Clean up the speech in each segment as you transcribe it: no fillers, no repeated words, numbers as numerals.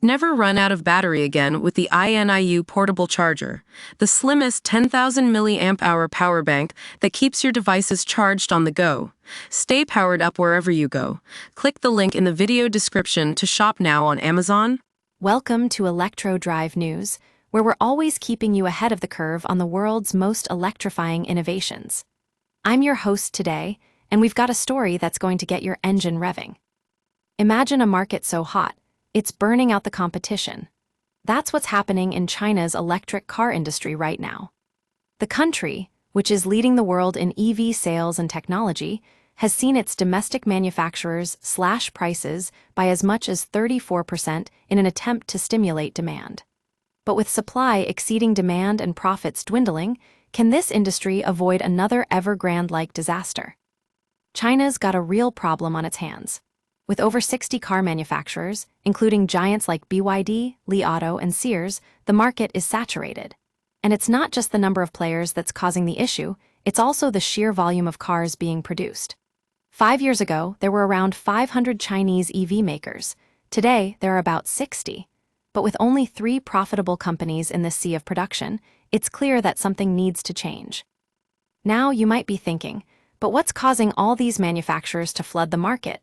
Never run out of battery again with the INIU portable charger, the slimmest 10,000 milliamp hour power bank that keeps your devices charged on the go. Stay powered up wherever you go. Click the link in the video description to shop now on Amazon. Welcome to Electro Drive News, where we're always keeping you ahead of the curve on the world's most electrifying innovations. I'm your host today, and we've got a story that's going to get your engine revving. Imagine a market so hot, it's burning out the competition. That's what's happening in China's electric car industry right now. The country, which is leading the world in EV sales and technology, has seen its domestic manufacturers slash prices by as much as 34% in an attempt to stimulate demand. But with supply exceeding demand and profits dwindling, can this industry avoid another Evergrande-like disaster? China's got a real problem on its hands. With over 60 car manufacturers, including giants like BYD, Li Auto, and Sears, the market is saturated. And it's not just the number of players that's causing the issue, it's also the sheer volume of cars being produced. 5 years ago, there were around 500 Chinese EV makers. Today, there are about 60. But with only 3 profitable companies in this sea of production, it's clear that something needs to change. Now you might be thinking, but what's causing all these manufacturers to flood the market?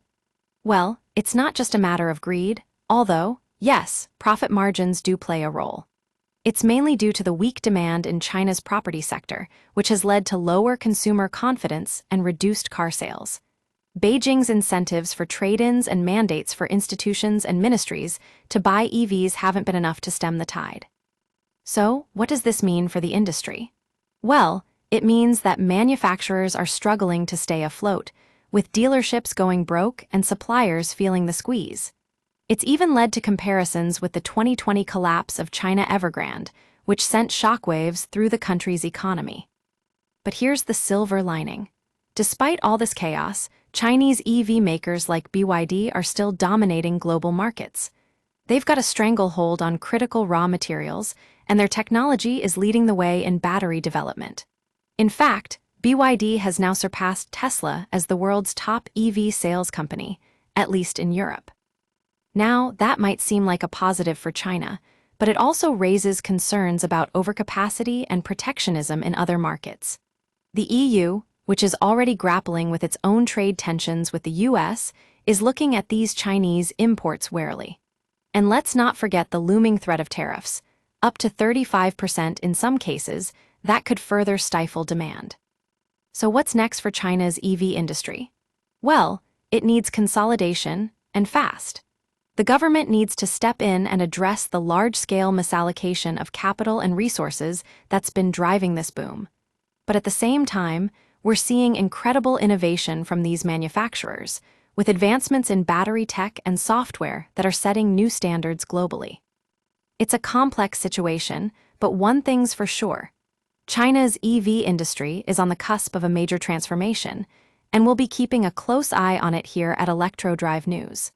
Well, it's not just a matter of greed, although, yes, profit margins do play a role. It's mainly due to the weak demand in China's property sector, which has led to lower consumer confidence and reduced car sales. Beijing's incentives for trade-ins and mandates for institutions and ministries to buy EVs haven't been enough to stem the tide. So, what does this mean for the industry? Well, it means that manufacturers are struggling to stay afloat, with dealerships going broke and suppliers feeling the squeeze. It's even led to comparisons with the 2020 collapse of China Evergrande, which sent shockwaves through the country's economy. But here's the silver lining. Despite all this chaos, Chinese EV makers like BYD are still dominating global markets. They've got a stranglehold on critical raw materials, and their technology is leading the way in battery development. In fact, BYD has now surpassed Tesla as the world's top EV sales company, at least in Europe. Now, that might seem like a positive for China, but it also raises concerns about overcapacity and protectionism in other markets. The EU, which is already grappling with its own trade tensions with the US, is looking at these Chinese imports warily. And let's not forget the looming threat of tariffs, up to 35% in some cases, that could further stifle demand. So what's next for China's EV industry? Well, it needs consolidation, and fast. The government needs to step in and address the large-scale misallocation of capital and resources that's been driving this boom. But at the same time, we're seeing incredible innovation from these manufacturers, with advancements in battery tech and software that are setting new standards globally. It's a complex situation, but one thing's for sure. China's EV industry is on the cusp of a major transformation, and we'll be keeping a close eye on it here at Electro Drive News.